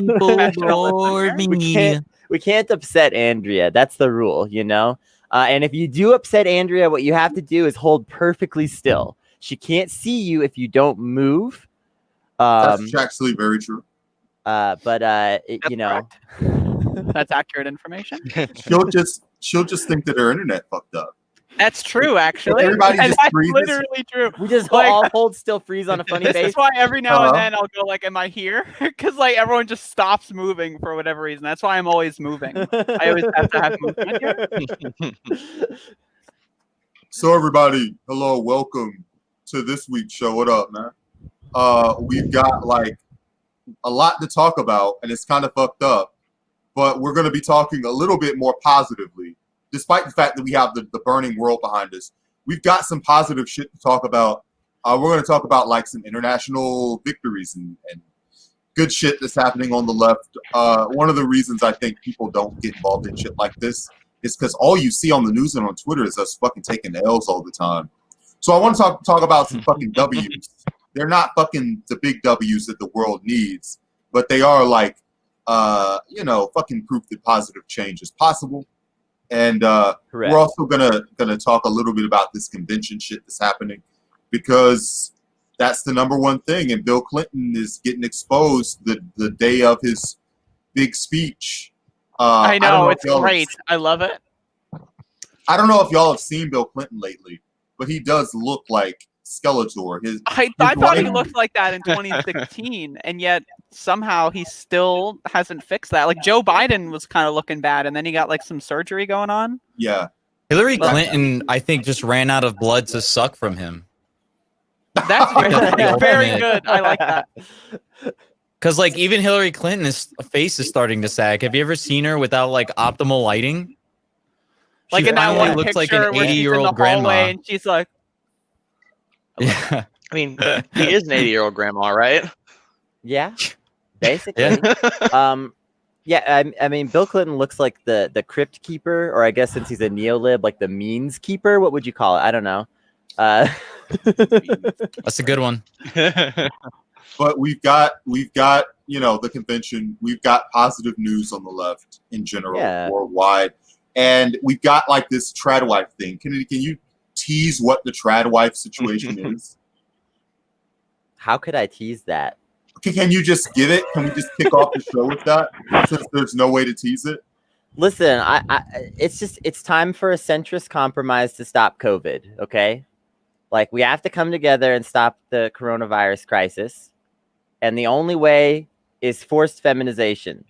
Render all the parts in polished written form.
People bore me. We can't upset Andrea. That's the rule, you know? And if you do upset Andrea, what you have to do is hold perfectly still. She can't see you if you don't move. That's actually very true. You know, that's accurate information. she'll just think that her internet fucked up. That's true, actually. Everybody and just that's freezes. literally true. We just Like, all hold still, freeze on a funny face. That's why every now and then I'll go like, "Am I here?" Because like everyone just stops moving for whatever reason. That's why I'm always moving. I always have to have movement here. So everybody, hello, welcome to this week's show. What up, man? We've got like a lot to talk about, and it's kind of fucked up, but we're going to be talking a little bit more positively. Despite the fact that we have the burning world behind us, we've got some positive shit to talk about. We're going to talk about like some international victories and good shit that's happening on the left. One of the reasons I think people don't get involved in shit like this is because all you see on the news and on Twitter is us fucking taking L's all the time. So I want to talk about some fucking W's. They're not fucking the big W's that the world needs, but they are like, fucking proof that positive change is possible. And we're also gonna talk a little bit about this convention shit that's happening, because that's the number one thing. And Bill Clinton is getting exposed the day of his big speech. I know it's great. I love it. I don't know if y'all have seen Bill Clinton lately, but he does look like Skeletor. I thought he looked like that in 2016, and yet somehow he still hasn't fixed that. Like Joe Biden was kind of looking bad, and then he got like some surgery going on. Yeah. Hillary Clinton, I think, just ran out of blood to suck from him. That's very good. I like that. Because like even Hillary Clinton's face is starting to sag. Have you ever seen her without like optimal lighting? Like She in that one looks picture like an where she's in the 80-year-old grandma. hallway and she's like, Yeah. I mean, he is an 80-year-old grandma, right? Yeah, basically. I mean, Bill Clinton looks like the crypt keeper, or I guess since he's a neolib, like the means keeper. What would you call it? I don't know. That's a good one. But we've got the convention. We've got positive news on the left in general, worldwide, and we've got like this trad wife thing. Can you tease what the trad wife situation is? How could I tease that? Okay, can you just give it? Can we just kick off the show with that, since there's no way to tease it? Listen, it's time for a centrist compromise to stop COVID. Okay, like we have to come together and stop the coronavirus crisis, and the only way is forced feminization.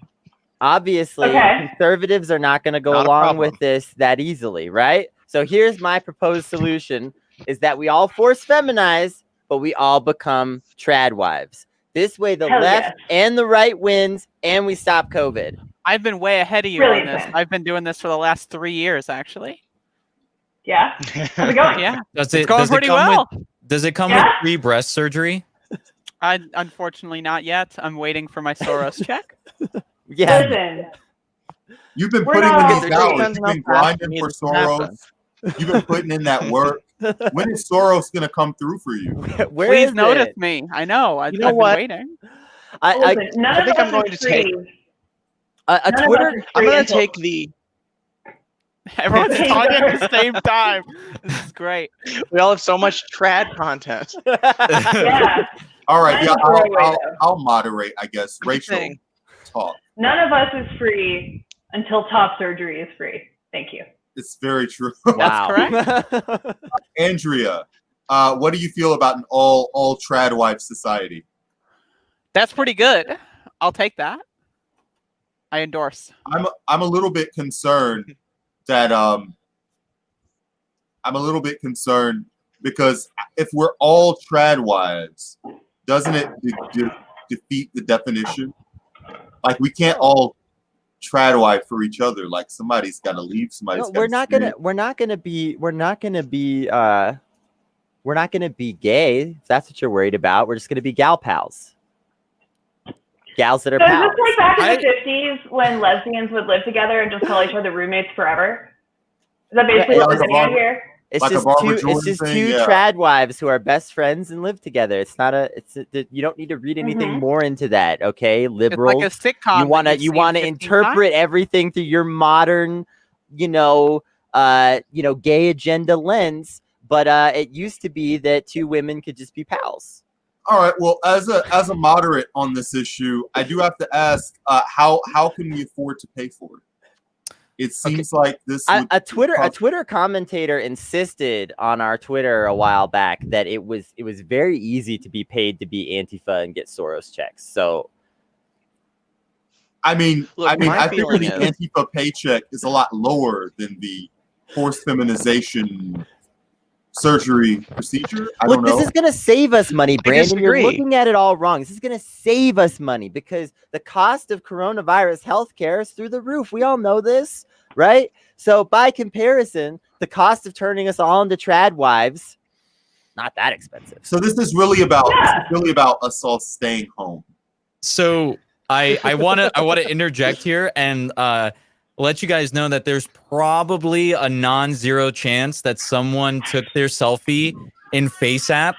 Obviously, conservatives are not going to go along with this that easily, right? So here's my proposed solution: is that we all force feminize, but we all become trad wives. This way, the left and the right wins, and we stop COVID. I've been way ahead of you on this. I've been doing this for the last 3 years, actually. Yeah. How's it going? Yeah. It's going pretty well. Does it come with free breast surgery? Unfortunately, not yet. I'm waiting for my Soros check. Yeah. Listen. You've been putting in these hours. You've been grinding for Soros. You've been putting in that work. When is Soros going to come through for you? Please notice me. I know. I've been waiting. I think I'm going to take a Twitter. I'm going to take the. Everyone's talking at the same time. This is great. We all have so much trad content. Yeah. All right. Yeah, I'll moderate, I guess. Rachel, talk. None of us is free until top surgery is free. Thank you. It's very true. That's correct. Andrea, what do you feel about an all trad wife society? That's pretty good. I'll take that. I endorse. I'm a little bit concerned that because if we're all trad wives, doesn't it defeat the definition? Like we can't all trad wife for each other. Like somebody's got to leave. We're not gonna be gay. If that's what you're worried about. We're just gonna be gal pals. Gals that are pals. Is this like back in the 50s when lesbians would live together and just call each other roommates forever? Is that basically what we're getting at here? It's Like a just Barbara two. Jordan It's just thing, two yeah. trad wives who are best friends and live together. It's not a. You don't need to read anything Mhm. more into that. Okay, It's liberals. like a sitcom. You wanna that you've seen 15 interpret times. everything through your modern, gay agenda lens. But it used to be that two women could just be pals. All right. Well, as a moderate on this issue, I do have to ask, how can we afford to pay for it? It seems like this. A Twitter commentator insisted on our Twitter a while back that it was very easy to be paid to be Antifa and get Soros checks. So I mean, Look, I my think feeling the is- Antifa paycheck is a lot lower than the forced feminization surgery procedure. I look, don't know. this is gonna save us money, Brandon. You're disagree. looking at it all wrong. This is gonna save us money because the cost of coronavirus healthcare is through the roof. We all know this, right? So by comparison, the cost of turning us all into trad wives, not that expensive. So this is really about us all staying home. So I want to interject here and let you guys know that there's probably a non-zero chance that someone took their selfie in FaceApp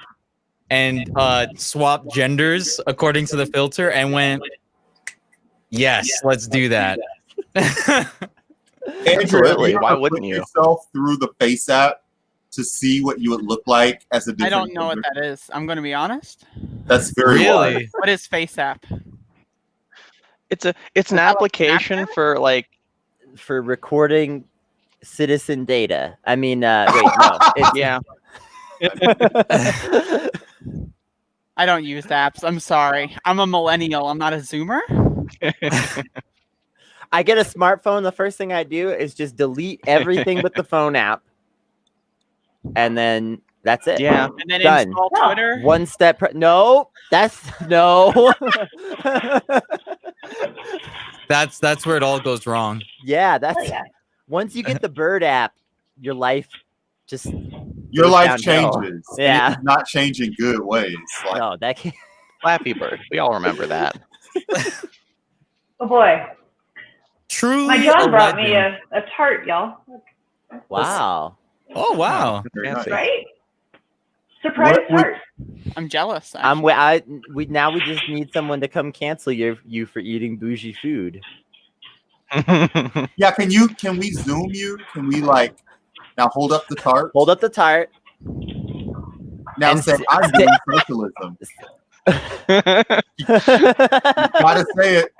and swapped genders according to the filter and went, yes, let's do that. Andrew, Absolutely. have Why ever wouldn't put you? yourself through the face app to see what you would look like as a I different don't know what gender? that is. I'm going to be honest. That's very wise. Really? What is FaceApp? It's an application for like For recording citizen data. I mean, wait, no. It's, yeah. I don't use apps. I'm sorry. I'm a millennial. I'm not a Zoomer. I get a smartphone. The first thing I do is just delete everything but the phone app, and then that's it. Yeah. And then Done. install No. Twitter. One step. No, that's no. That's where it all goes wrong. Yeah, Hell that's yeah. once you get the Bird app, your life just Your goes life downhill. changes. and Yeah. it's not changing good ways. Like, No, that can't. Flappy Bird. We all remember that. Oh boy. Truly My a John brought me legend. a tart, y'all. Wow. Oh wow. very nice. Fancy. Right? Surprise What would- tart. I'm jealous. I'm. We now we just need someone to come cancel you for eating bougie food. Yeah, can we zoom you? Can we now hold up the tart? Hold up the tart. Now and say s- I'm doing socialism. You gotta say it.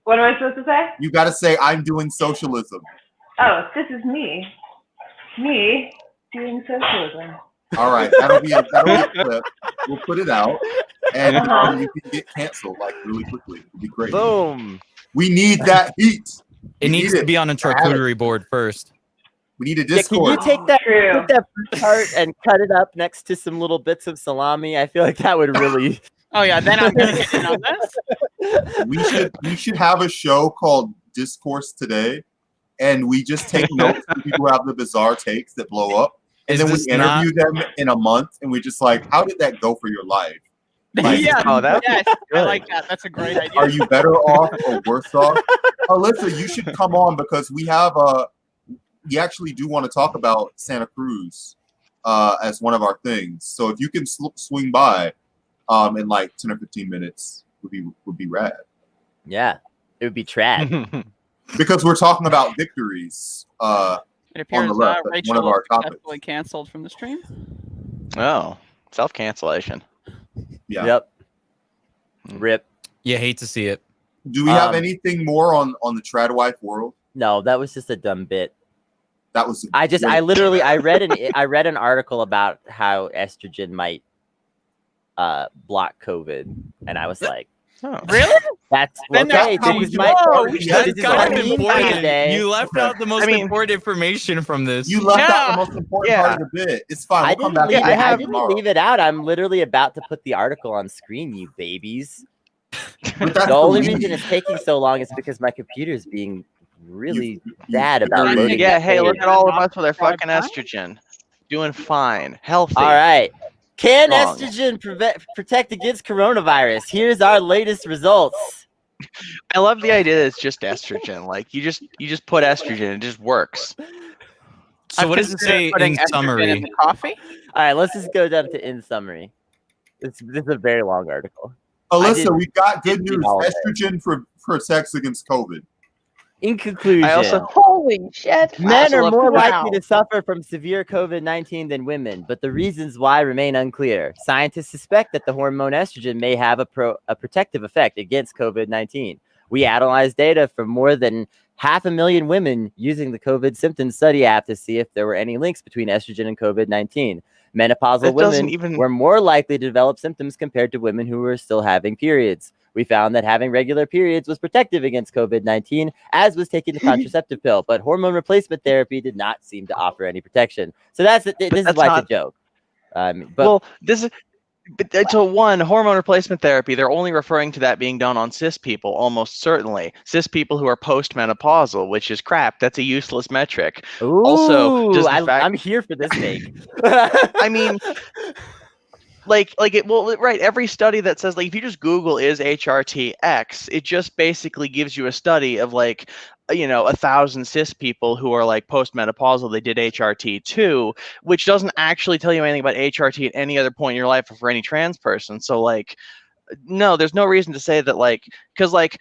What am I supposed to say? You gotta say I'm doing socialism. Oh, this is me. Me doing socialism. All right, that'll be a clip. We'll put it out, and Uh-huh. you can get canceled really quickly. It'll be great. Boom. We need that heat. It We needs need to be on a charcuterie board first. We need a Yeah, can Discord. you take that True. fruit tart and cut it up next to some little bits of salami? I feel like that would really. Oh yeah, then I'm gonna get in on this. We should have a show called Discourse Today, and we just take notes from people who have the bizarre takes that blow up, and Is then we this not- interview them in a month, and we just like, how did that go for your life? Like, yeah, Oh, that'd be yes, I good. like that. That's a great idea. Are you better off or worse off? Alyssa, you should come on because we actually do want to talk about Santa Cruz as one of our things. So if you can swing by in like 10 or 15 minutes, would be rad. Yeah, it would be trad. Because we're talking about victories. It appears the left, that's Rachel one of our was topics. successfully canceled from the stream. Oh, self-cancellation. Yeah. Yep. Rip. You hate to see it. Do we have Um, anything more on the trad wife world? No, that was just a dumb bit. That was. I read an article about how estrogen might block COVID, and I was like, Oh. Really? that's Then okay. that's This is how my you know. this That's is kind my of meme for important. today. You left out the most I mean- important information from this. You left out Yeah. the most important part of the bit. It's fine. I We'll come didn't, back. leave to it, that I didn't tomorrow. leave it out. I'm literally about to put the article on screen, you babies. But that's The only meme. reason it's taking so long is because my computer is being really You- bad about you- loading. Yeah, that hey, look page. at all of us with our Drive fucking by? estrogen. Doing fine. Healthy. All right. Can Wrong. estrogen protect against coronavirus? Here's our latest results. I love the idea that it's just estrogen. Like you just put estrogen, it just works. So what does it say Putting in estrogen summary? in the coffee. All right, let's just go down to in summary. This is a very long article. Alyssa, we got good didn't news. all of it. Estrogen protects against COVID. In conclusion, I also Holy shit. men are more Wow. likely to suffer from severe COVID-19 than women, but the reasons why remain unclear. Scientists suspect that the hormone estrogen may have a protective effect against COVID-19. We analyzed data from more than 500,000 women using the COVID symptom study app to see if there were any links between estrogen and COVID-19. Menopausal women were more likely to develop symptoms compared to women who were still having periods. We found that having regular periods was protective against COVID-19, as was taking the contraceptive pill, but hormone replacement therapy did not seem to offer any protection. So this is why it's a joke. So one, hormone replacement therapy, they're only referring to that being done on cis people, almost certainly. Cis people who are postmenopausal, which is crap. That's a useless metric. Ooh, Also, just the fact, I'm here for this take. I mean, right, every study that says, like, if you just Google is HRT X, it just basically gives you a study of, like, 1,000 cis people who are like postmenopausal, they did HRT too, which doesn't actually tell you anything about HRT at any other point in your life or for any trans person. So, like, no, there's no reason to say that, like, because, like,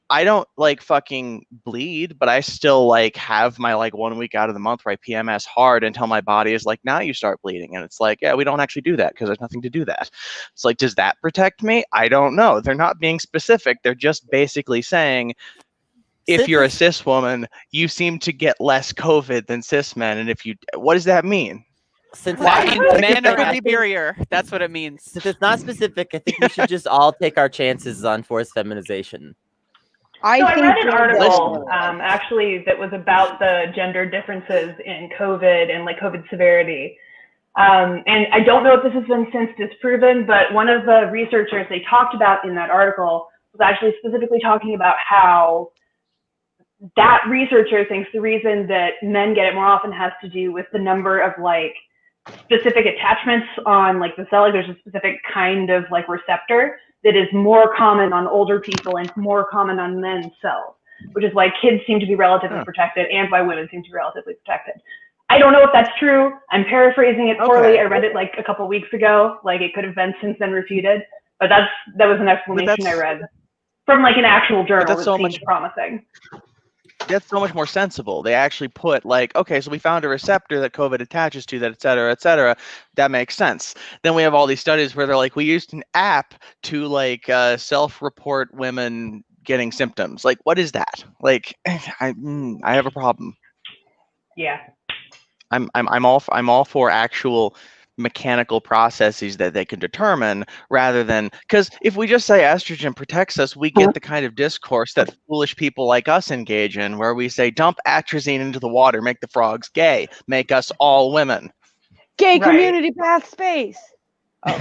I don't, like, fucking bleed, but I still, like, have my, like, 1 week out of the month where I PMS hard until my body is like, now you start bleeding. And it's like, yeah, we don't actually do that because there's nothing to do that. It's like, does that protect me? I don't know. They're not being specific. They're just basically saying, if you're a cis woman, you seem to get less COVID than cis men. And if you, what does that mean? Since Men are superior. That's what it means. Since it's not specific, I think we should just all take our chances on forced feminization. I read an article actually that was about the gender differences in COVID and, like, COVID severity. And I don't know if this has been since disproven, but one of the researchers they talked about in that article was actually specifically talking about how that researcher thinks the reason that men get it more often has to do with the number of, like, specific attachments on, like, the cell. Like, there's a specific kind of, like, receptor that is more common on older people and more common on men's cells, which is why kids seem to be relatively protected and why women seem to be relatively protected. I don't know if that's true. I'm paraphrasing it poorly. I read it, like, a couple weeks ago. Like, it could have been since then refuted, but that was an explanation I read from, like, an actual journal that seemed promising. That's so much more sensible. They actually put, like, okay, so we found a receptor that COVID attaches to, that et cetera, et cetera. That makes sense. Then we have all these studies where they're like, we used an app to, like, self-report women getting symptoms. Like, what is that? Like, I have a problem. Yeah. I'm all for actual mechanical processes that they can determine, rather than, because if we just say estrogen protects us, we get the kind of discourse that foolish people like us engage in, where we say dump atrazine into the water, make the frogs gay, make us all women. Gay community path space. Oh.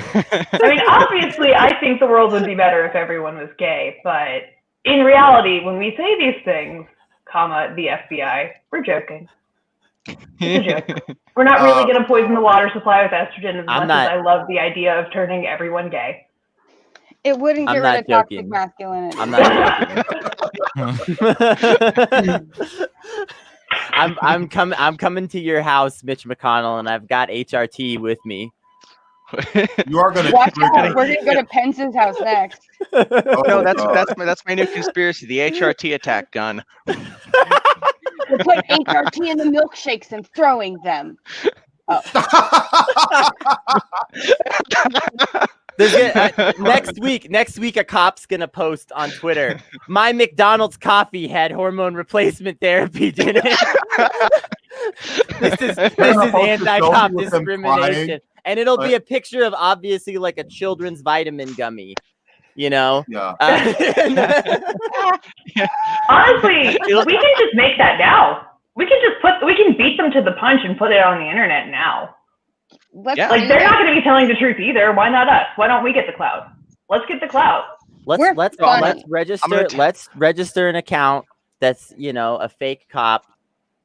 I mean, obviously, I think the world would be better if everyone was gay, but in reality, when we say these things, comma, the FBI, we're joking. It's a joke. We're not really going to poison the water supply with estrogen as much as I love the idea of turning everyone gay. It wouldn't get rid of toxic masculinity. I'm not joking. I'm coming to your house, Mitch McConnell, and I've got HRT with me. You are going to. Watch out, we're going to go to Pence's house next. No, that's my new conspiracy, the HRT attack gun. We're putting HRT in the milkshakes and throwing them. Oh. Next week, a cop's gonna post on Twitter, my McDonald's coffee had hormone replacement therapy, didn't it? This is anti-cop discrimination. And it'll be a picture of, obviously, like, a children's vitamin gummy. Yeah. Honestly, we can just make that now. We can beat them to the punch and put it on the internet now. Like, they're not going to be telling the truth either. Why not us? Why don't we get the clout? Let's get the clout. Let's register an account that's, a fake cop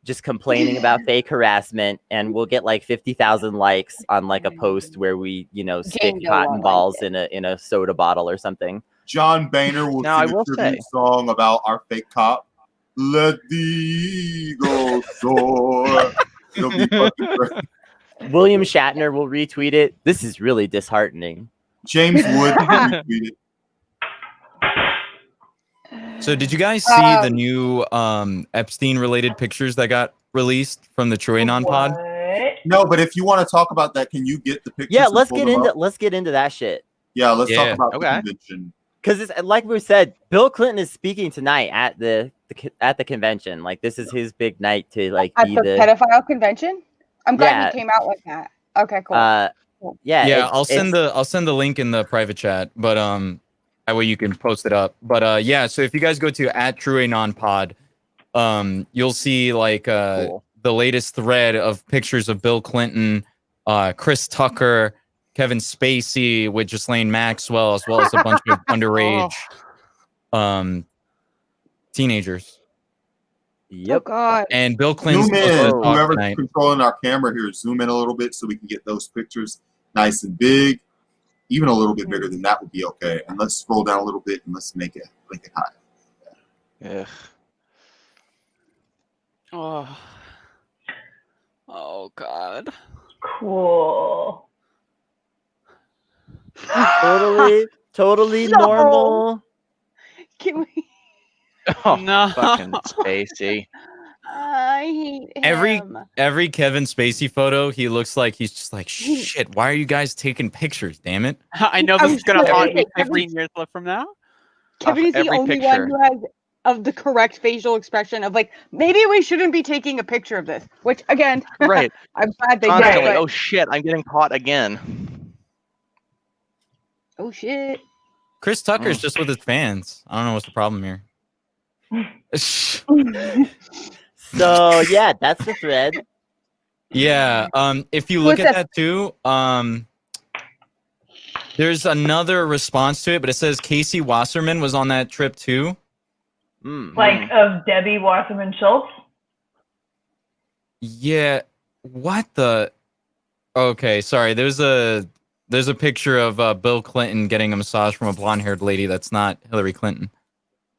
just complaining about fake harassment, and we'll get like 50,000 likes on, like, a post where we, stick cotton balls in a soda bottle or something. John Boehner will sing a tribute song about our fake cop. Let the eagle soar. It'll be fucking great. William Shatner will retweet it. This is really disheartening. James Wood retweeted. So did you guys see the new Epstein-related pictures that got released from the TrueAnon pod? No, but if you want to talk about that, can you get the pictures? Yeah, and let's pull get them into up? let's get into that shit. Yeah, let's talk Yeah, about the okay. convention. Because it's like we said, Bill Clinton is speaking tonight at the convention. Like this is his big night to like At be the the pedophile convention? I'm glad Yeah. he came out like that. Okay, cool. yeah. I'll send the link in the private chat, but that way you can post it up. But yeah, so if you guys go to @TrueAnonPod, you'll see like Cool. the latest thread of pictures of Bill Clinton, Chris Tucker, Kevin Spacey with Ghislaine Maxwell, as well as a bunch of underage teenagers. Oh Yep. God. And Bill Clinton's Zoom supposed in. to talk Whoever's tonight. controlling our camera here, zoom in a little bit so we can get those pictures nice and big. Even a little bit bigger than that would be okay. And let's scroll down a little bit and let's make it high. Ugh. Oh God. Cool. Totally No. normal. Can we? Oh, No. fucking Spacey. I hate him. Every Kevin Spacey photo, he looks like he's just like, shit, why are you guys taking pictures, damn it? I know I'm this is gonna sorry. haunt me Kevin- 15 years left from now. Kevin is the every only picture. one who has of the correct facial expression of like, maybe we shouldn't be taking a picture of this. Which again, Right. I'm glad they Constantly. did. But, Oh shit, I'm getting caught again. oh shit. Chris Tucker's just with his fans. I don't know what's the problem here. So yeah, that's the thread. Yeah, if you look What's at that too, there's another response to it, but it says Casey Wasserman was on that trip too. Like of Debbie Wasserman Schultz. Yeah, what the? Okay, sorry. There's a picture of Bill Clinton getting a massage from a blonde-haired lady. That's not Hillary Clinton.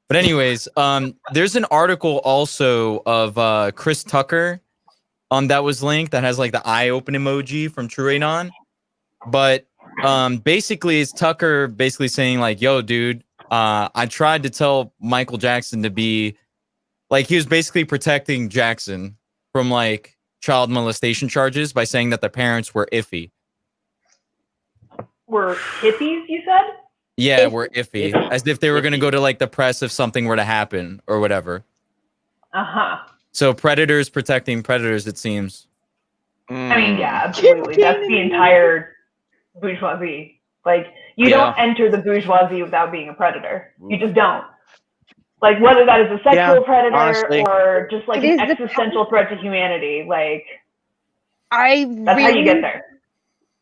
But anyways, there's an article also of Chris Tucker that was linked that has like the eye open emoji from TrueAnon. But basically it's Tucker basically saying like, yo, dude, I tried to tell Michael Jackson to be like, he was basically protecting Jackson from like child molestation charges by saying that the parents were iffy. Were hippies, you said? Yeah, we're iffy. As if they were going to go to like the press if something were to happen or whatever. Uh-huh. So predators protecting predators, it seems. I mean, yeah, absolutely. That's the entire bourgeoisie. Like, you don't enter the bourgeoisie without being a predator. You just don't. Like, whether that is a sexual predator honestly. or just like It an is the existential threat to humanity, like, I that's how you get there.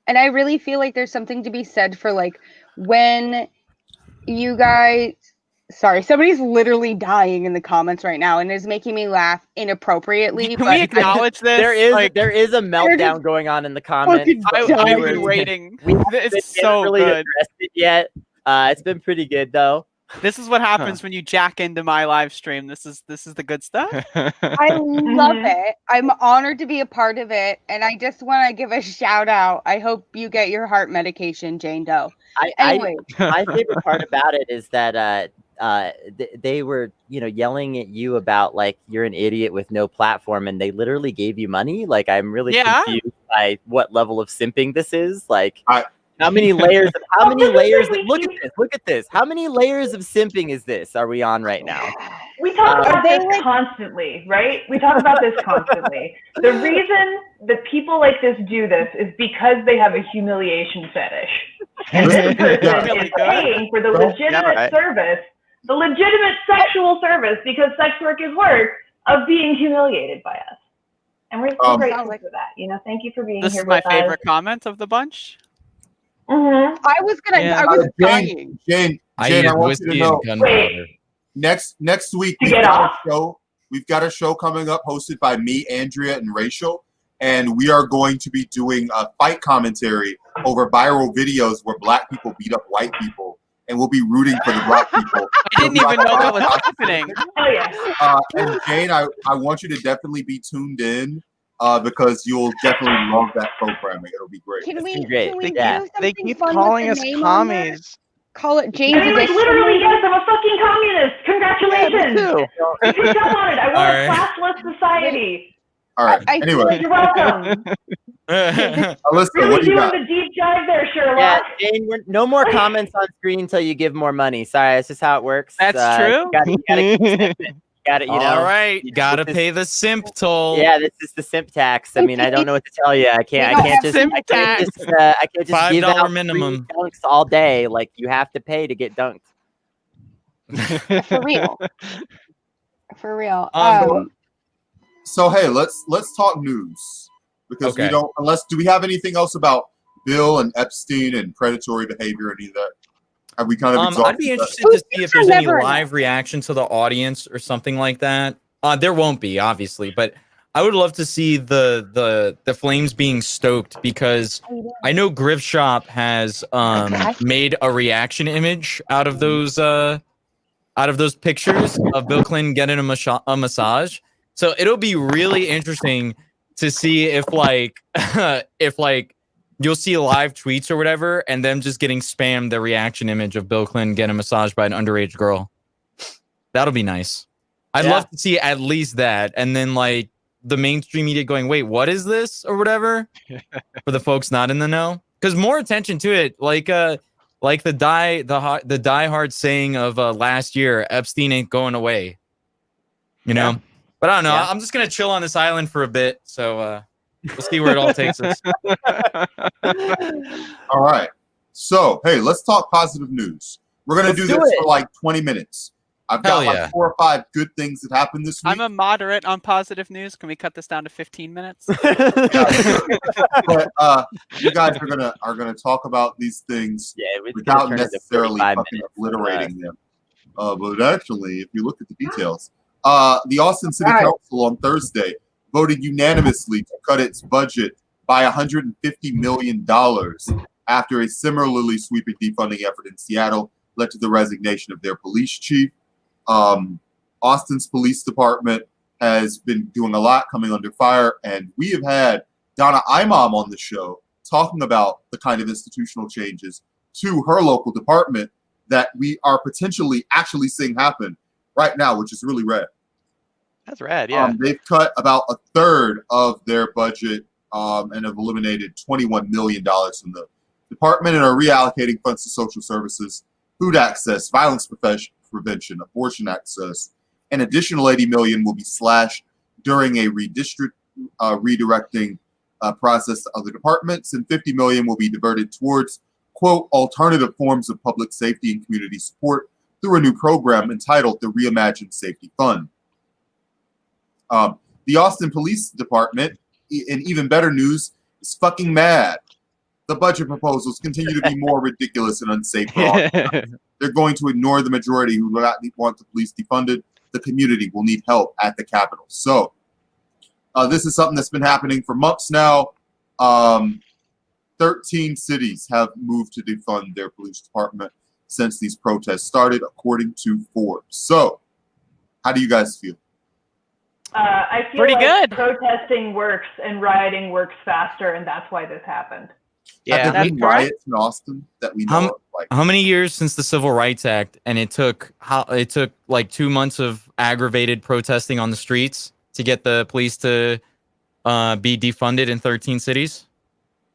And I really feel like there's something to be said for like when you guys, sorry, somebody's literally dying in the comments right now and is making me laugh inappropriately. Can we acknowledge this? There is a meltdown going on in the comments. fucking but I'm we were- waiting. we haven't It's so really good. addressed it yet. It's been pretty good though. This is what happens when you jack into my live stream. This is the good stuff. I love it. I'm honored to be a part of it. And I just want to give a shout out. I hope you get your heart medication, Jane Doe. Anyway. My favorite part about it is that they were, yelling at you about like you're an idiot with no platform, and they literally gave you money. Like I'm really confused by what level of simping this is. Like how many layers? How many layers? Look at this! Look at this! How many layers of simping is this? Are we on right now? We talk about this constantly, right? We talk about this constantly. The reason that people like this do this is because they have a humiliation fetish. And this person is paying for the legitimate service, the legitimate sexual service, because sex work is work, of being humiliated by us. And we're so grateful for that. Thank you for being This here is my with us. favorite comment of the bunch. Mm-hmm. I was dying. Jane, I want whiskey you to know. and gunpowder. Next week we've got a show coming up hosted by me, Andrea, and Rachel, and we are going to be doing a fight commentary over viral videos where black people beat up white people, and we'll be rooting for the black people. I didn't even know that was happening. Oh yeah. And Jane, I want you to definitely be tuned in because you'll definitely love that programming. It'll be great. Can we, great. can we Yeah. do something They keep fun calling with us the name on that? commies. Call it I Jane's mean, like, Edition. literally, yes, I'm a fucking communist. Congratulations. Yeah, You picked up on it. I want Alright. a classless society. All right. I feel Anyway, like You're welcome. Alyssa, Really what do you doing got? the deep dive there, Sherlock. Yeah, Jane, no more comments on screen until you give more money. Sorry, that's just how it works. That's true? You gotta keep simping. You gotta, you know. All right, you know, gotta this is- pay the simp toll. Yeah, this is the simp tax. I mean, I don't know what to tell you. I can't just give $5 out minimum. free dunks all day. Like, you have to pay to get dunked. For real. For real. So hey, let's talk news because Okay. we don't. Do we have anything else about Bill and Epstein and predatory behavior? Any of that? Have we kind of exhausted I'd be that? interested to see if there's any Never live reaction to the audience or something like that. There won't be, obviously, but I would love to see the flames being stoked because I know Griff Shop has made a reaction image out of those pictures of Bill Clinton getting a massage. So it'll be really interesting to see if you'll see live tweets or whatever, and them just getting spammed the reaction image of Bill Clinton getting massaged by an underage girl. That'll be nice. I'd love to see at least that, and then like the mainstream media going, "Wait, what is this?" or whatever, for the folks not in the know. Because more attention to it, like the diehard saying of last year, Epstein ain't going away. You know, but I don't know. Yeah. I'm I'm just gonna chill on this island for a bit, so we'll see where it all takes us. All right. So hey, let's talk positive news. We're gonna do do this it. for like 20 minutes. I've got Hell like yeah. 4 or 5 good things that happened this week. I'm a moderate on positive news. Can we cut this down to 15 minutes? But you guys are gonna talk about these things Yeah, it's gonna without turn into necessarily 45 fucking minutes. obliterating them. But actually, if you look at the details, the Austin City Council on Thursday voted unanimously to cut its budget by $150 million after a similarly sweeping defunding effort in Seattle led to the resignation of their police chief. Austin's police department has been doing a lot, coming under fire, and we have had Donna Imam on the show talking about the kind of institutional changes to her local department that we are potentially actually seeing happen right now, which is really rad. That's rad, yeah. They've cut about a third of their budget and have eliminated $21 million from the department and are reallocating funds to social services, food access, violence prevention, abortion access. An additional $80 million will be slashed during a redirecting process to other departments, and $50 million will be diverted towards, quote, alternative forms of public safety and community support through a new program entitled the Reimagined Safety Fund. The Austin Police Department, in even better news, is fucking mad. The budget proposals continue to be more ridiculous and unsafe for all. They're going to ignore the majority who do not want the police defunded. The community will need help at the Capitol. So this is something that's been happening for months now. 13 cities have moved to defund their police department since these protests started, according to Forbes. So how do you guys feel? I feel Pretty like good. protesting works and rioting works faster, and that's why this happened. Yeah, Have there that's been correct. riots in Austin that we know of? Like, How many years since the Civil Rights Act, and it took like 2 months of aggravated protesting on the streets to get the police to be defunded in 13 cities?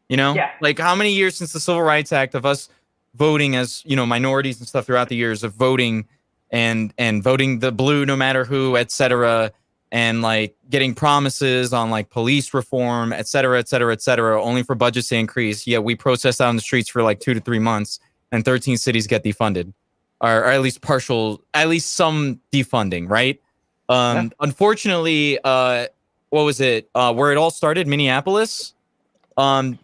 You know, Yeah. like how many years since the Civil Rights Act of us voting as, you know, minorities and stuff throughout the years of voting and voting the blue no matter who, etc., and like getting promises on like police reform, etc., only for budgets to increase. Yeah, we protest out on the streets for like 2 to 3 months, and 13 cities get defunded, or at least some defunding, right? Unfortunately, what was it? Where it all started, Minneapolis. Some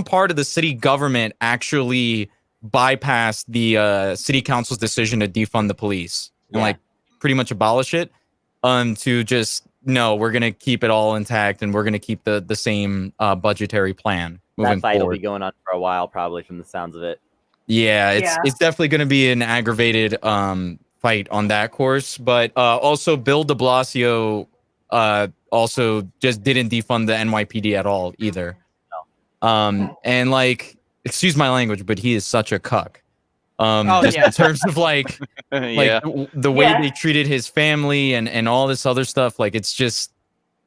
part of the city government actually bypassed the city council's decision to defund the police and like pretty much abolish it. To just no, we're gonna keep it all intact, and we're gonna keep the same budgetary plan moving That fight will forward. be going on for a while, probably, from the sounds of it. Yeah, Yeah. it's definitely gonna be an fight on that course. But also Bill de Blasio also just didn't defund the NYPD at all either. And like, excuse my language, but he is such a cuck. Just in terms of like the way they treated his family and all this other stuff. Like, it's just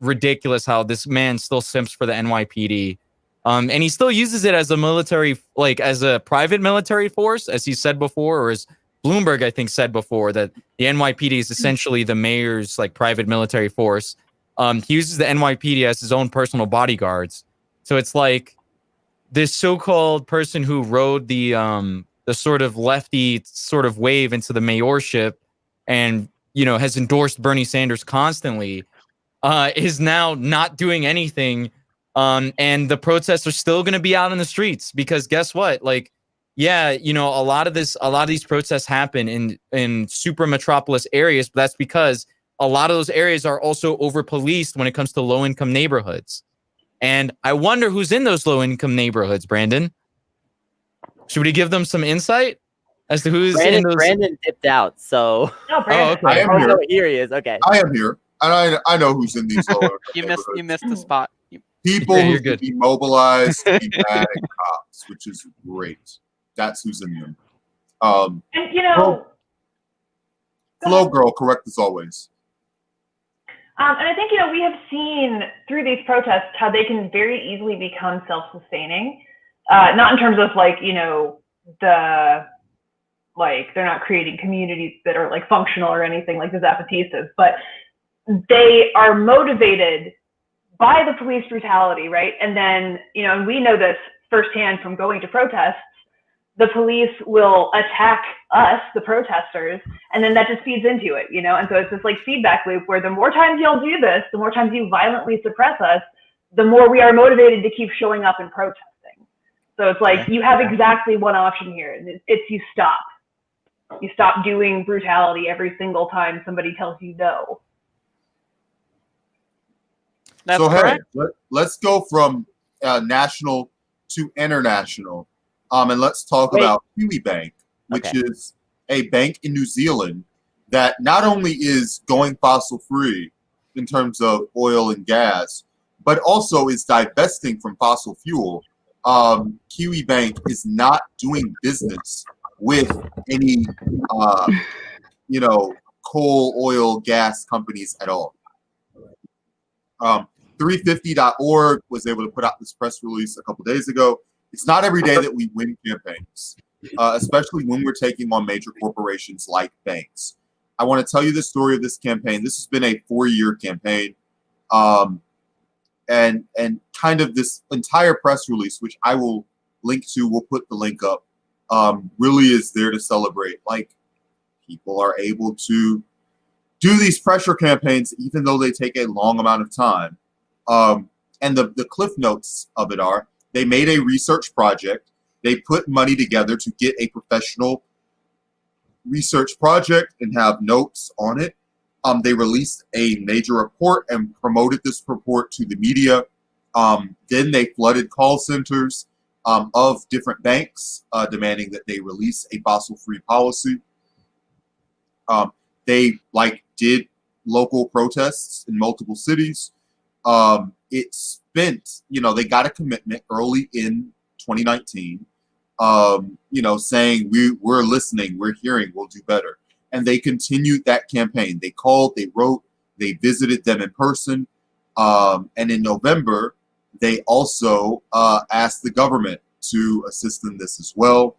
ridiculous how this man still simps for the NYPD. And he still uses it as a military, like as a private military force, as he said before, or as Bloomberg, I think, said before, that the NYPD is essentially the mayor's like private military force. He uses the NYPD as his own personal bodyguards. So it's like this so-called person who rode the sort of lefty sort of wave into the mayorship and, you know, has endorsed Bernie Sanders constantly, is now not doing anything. And the protests are still going to be out in the streets because guess what? Like, yeah, you know, a lot of these protests happen in super metropolis areas, but that's because a lot of those areas are also over policed when it comes to low income neighborhoods. And I wonder who's in those low income neighborhoods, Brandon. Should we give them some insight as to who's in those? Brandon dipped out, so. No, Brandon. I am here. Here he is. Okay. I am here, and I know who's in these lower. You missed the spot. People Yeah, who you're good. can be mobilized to be bad at cops, which is great. That's who's in them. And you know, Flow girl, correct as always. and I think, you know, we have seen through these protests how they can very easily become self-sustaining. Not in terms of like, you know, they're not creating communities that are like functional or anything like the Zapatistas, but they are motivated by the police brutality, right? And then, you know, and we know this firsthand from going to protests, the police will attack us, the protesters, and then that just feeds into it, you know? And so it's this like feedback loop where the more times you'll do this, the more times you violently suppress us, the more we are motivated to keep showing up and protesting. So it's like, you have exactly one option here. And it's you stop. You stop doing brutality every single time somebody tells you no. That's So correct. hey, let's go from national to international, and let's talk about Kiwi Bank, which is a bank in New Zealand that not only is going fossil free in terms of oil and gas, but also is divesting from fossil fuel. Kiwi Bank is not doing business with any, you know, coal, oil, gas companies at all. 350.org was able to put out this press release a couple days ago. It's not every day that we win campaigns, especially when we're taking on major corporations like banks. I want to tell you the story of this campaign. This has been a 4-year campaign. And kind of this entire press release, which I will link to, we'll put the link up, really is there to celebrate. Like, people are able to do these pressure campaigns, even though they take a long amount of time. And the cliff notes of it are, they made a research project. They put money together to get a professional research project and have notes on it. They released a major report and promoted this report to the media. Then they flooded call centers of different banks, demanding that they release a fossil-free policy. They did local protests in multiple cities. It spent, you know, they got a commitment early in 2019, you know, saying we're listening, we're hearing, we'll do better. And they continued that campaign. They called, they wrote, they visited them in person. And in November, they also asked the government to assist in this as well.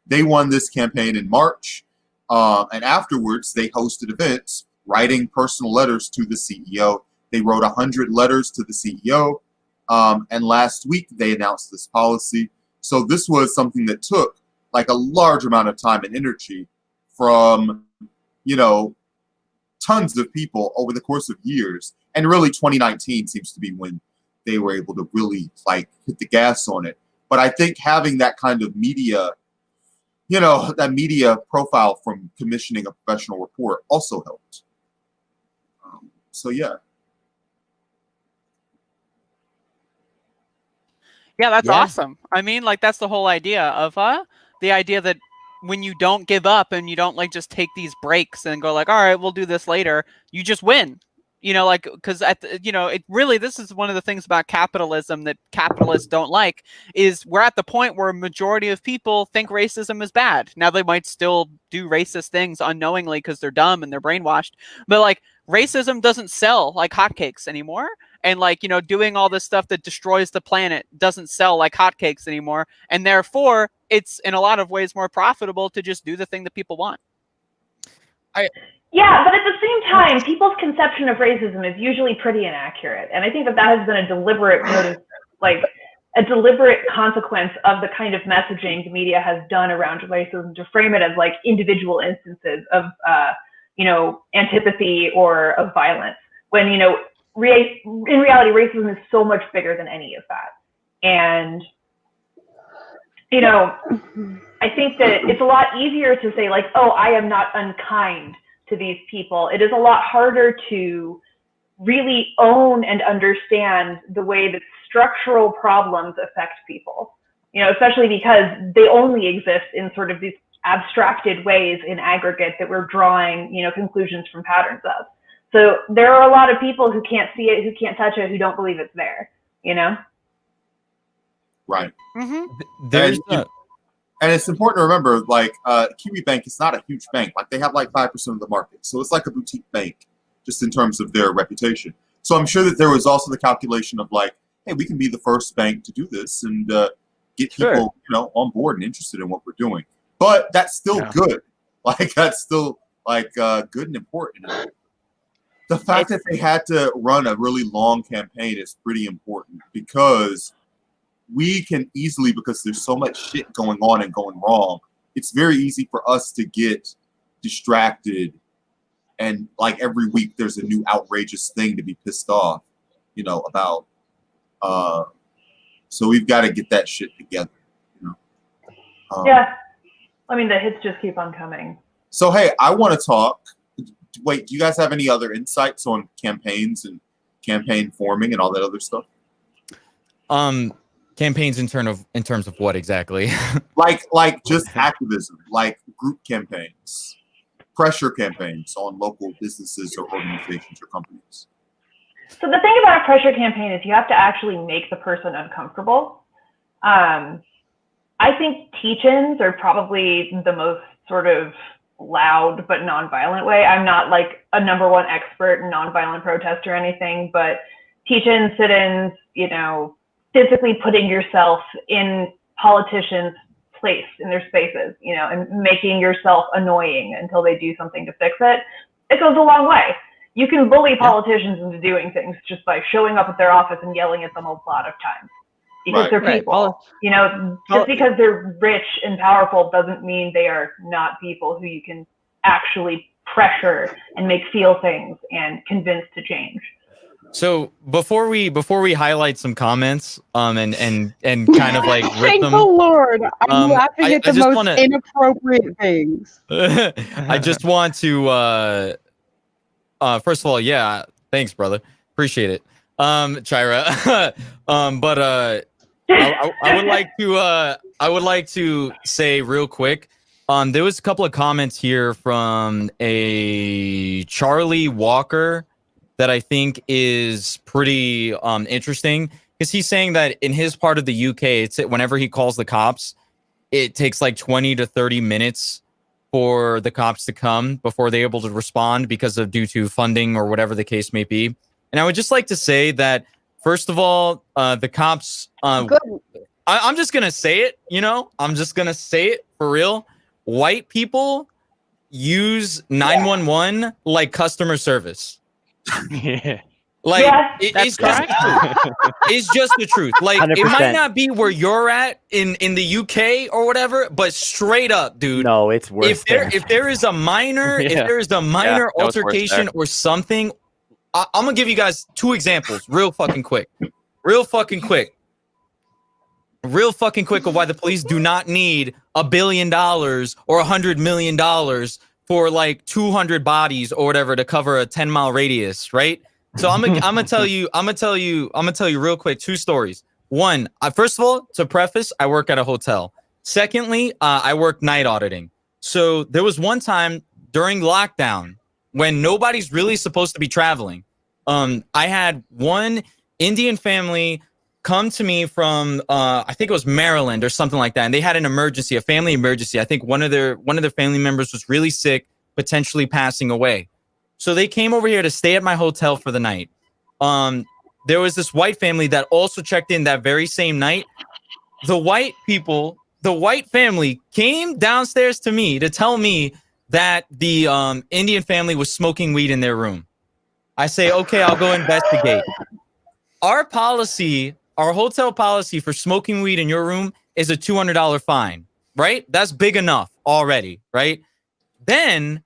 They won this campaign in March. And afterwards, they hosted events writing personal letters to the CEO. They wrote 100 letters to the CEO. And last week, they announced this policy. So this was something that took like a large amount of time and energy from, you know, tons of people over the course of years. And really 2019 seems to be when they were able to really like hit the gas on it. But I think having that kind of media, you know, that media profile from commissioning a professional report also helped. So yeah. Yeah, that's awesome. I mean, like, that's the whole idea of the idea that when you don't give up and you don't like just take these breaks and go like, all right, we'll do this later, you just win. You know, like, because it really, this is one of the things about capitalism that capitalists don't like, is we're at the point where a majority of people think racism is bad. Now they might still do racist things unknowingly because they're dumb and they're brainwashed, but like racism doesn't sell like hotcakes anymore. And like, doing all this stuff that destroys the planet doesn't sell like hotcakes anymore. And therefore, it's in a lot of ways more profitable to just do the thing that people want. Yeah, but at the same time, people's conception of racism is usually pretty inaccurate. And I think that has been a deliberate a deliberate consequence of the kind of messaging the media has done around racism, to frame it as like individual instances of, antipathy or of violence, when, in reality, racism is so much bigger than any of that. And, I think that it's a lot easier to say like, oh, I am not unkind to these people. It is a lot harder to really own and understand the way that structural problems affect people, especially because they only exist in sort of these abstracted ways in aggregate that we're drawing, conclusions from patterns of. So there are a lot of people who can't see it, who can't touch it, who don't believe it's there, Right. Mm-hmm. And it's important to remember, like, Kiwi Bank is not a huge bank. Like, they have like 5% of the market. So it's like a boutique bank, just in terms of their reputation. So I'm sure that there was also the calculation of like, hey, we can be the first bank to do this and get people, on board and interested in what we're doing. But that's still good. Like, that's still like good and important. The fact that they had to run a really long campaign is pretty important, because we can easily, because there's so much shit going on and going wrong, it's very easy for us to get distracted. And like every week there's a new outrageous thing to be pissed off, about. So we've got to get that shit together, Yeah. I mean, the hits just keep on coming. So, hey, I want to talk. Wait, do you guys have any other insights on campaigns and campaign forming and all that other stuff? Campaigns in terms of what exactly? like just activism, like group campaigns, pressure campaigns on local businesses or organizations or companies. So the thing about a pressure campaign is you have to actually make the person uncomfortable. I think teach-ins are probably the most sort of loud but nonviolent way. I'm not like a #1 expert in nonviolent protest or anything, but teach-ins, sit-ins, physically putting yourself in politicians' place, in their spaces, and making yourself annoying until they do something to fix it. It goes a long way. You can bully politicians into doing things just by showing up at their office and yelling at them a lot of times, because they're people. Just because they're rich and powerful doesn't mean they are not people who you can actually pressure and make feel things and convince to change. So before we highlight some comments, and kind of like rip Thank them. the Lord, I'm laughing at the most wanna, inappropriate things. I just want to, first of all, yeah, thanks, brother, appreciate it, Chira. But I would like to say real quick, there was a couple of comments here from a Charlie Walker that I think is pretty interesting, because he's saying that in his part of the UK, it's whenever he calls the cops, it takes like 20 to 30 minutes for the cops to come before they're able to respond due to funding or whatever the case may be. And I would just like to say that, first of all, the cops, I'm just going to say it, I'm just going to say it for real. White people use 911 like customer service. Yeah. Like, that's correct. It's just the truth. Like, 100%. It might not be where you're at in the UK or whatever, but straight up, dude. No, it's worse. If there is a minor altercation or something, I'm gonna give you guys 2 examples, real fucking quick of why the police do not need $1 billion or $100 million for like 200 bodies or whatever to cover a 10-mile radius, right? So I'm gonna tell you real quick 2 stories. One, first of all, to preface, I work at a hotel. Secondly, I work night auditing. So there was one time during lockdown when nobody's really supposed to be traveling, I had one Indian family come to me from I think it was Maryland or something like that, and they had an emergency, a family emergency. I think one of their family members was really sick, potentially passing away. So they came over here to stay at my hotel for the night. There was this white family that also checked in that very same night. The white family came downstairs to me to tell me that the Indian family was smoking weed in their room. I say, okay, I'll go investigate. Our hotel policy for smoking weed in your room is a $200 fine, right? That's big enough already, right? Then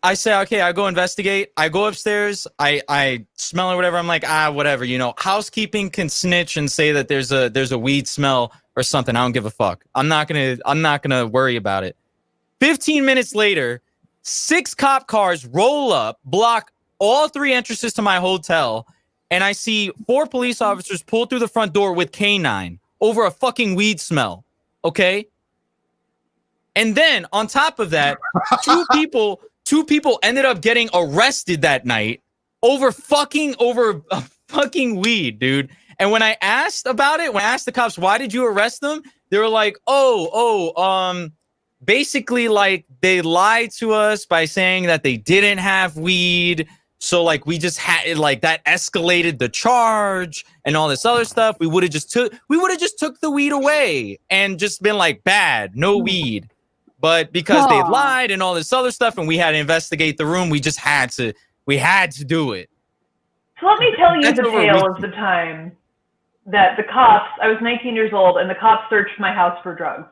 I say, okay, I go investigate. I go upstairs. I smell or whatever. I'm like, whatever, housekeeping can snitch and say that there's a weed smell or something. I don't give a fuck. I'm not gonna worry about it. 15 minutes later, 6 cop cars roll up, block all 3 entrances to my hotel, and I see 4 police officers pull through the front door with Kaine over a fucking weed smell. Okay. And then on top of that, two people ended up getting arrested that night over fucking weed, dude. And when I asked about it, when I asked the cops, why did you arrest them? They were like, basically like they lied to us by saying that they didn't have weed. So like we just had it, like that escalated the charge and all this other stuff. We would have just took the weed away and just been like, bad, no weed. But because they lied and all this other stuff and we had to investigate the room, we had to do it. So let me tell you the tale of the time that the cops, I was 19 years old and the cops searched my house for drugs.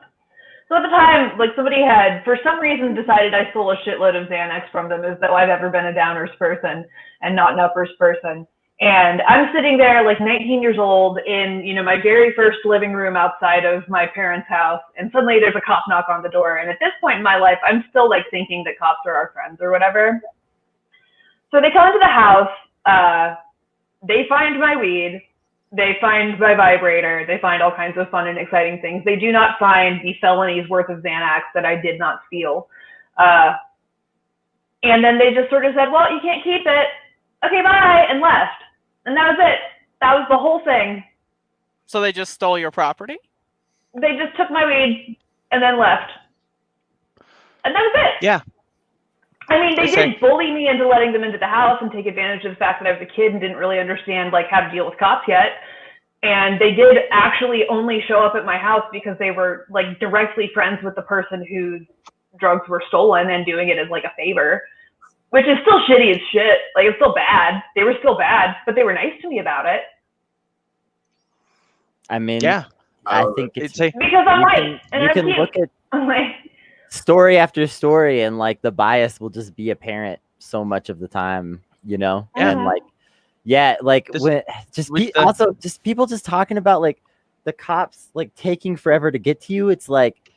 So at the time, like somebody had, for some reason, decided I stole a shitload of Xanax from them, as though I've ever been a downers person and not an uppers person. And I'm sitting there like 19 years old in, my very first living room outside of my parents' house. And suddenly there's a cop knock on the door. And at this point in my life, I'm still like thinking that cops are our friends or whatever. So they come into the house, they find my weed, they find my vibrator, they find all kinds of fun and exciting things. They do not find the felony's worth of Xanax that I did not steal. And then they just sort of said, well, you can't keep it. Okay, bye, and left. And that was it. That was the whole thing. So they just stole your property? They just took my weed and then left. And that was it. Yeah. I mean, they did bully me into letting them into the house and take advantage of the fact that I was a kid and didn't really understand like how to deal with cops yet. And they did actually only show up at my house because they were like directly friends with the person whose drugs were stolen and doing it as like a favor, which is still shitty as shit. Like it's still bad. They were still bad, but they were nice to me about it. I mean, yeah, I think it's because I'm white. You can look at story after story and like the bias will just be apparent so much of the time, and like also just people just talking about like the cops like taking forever to get to you. It's like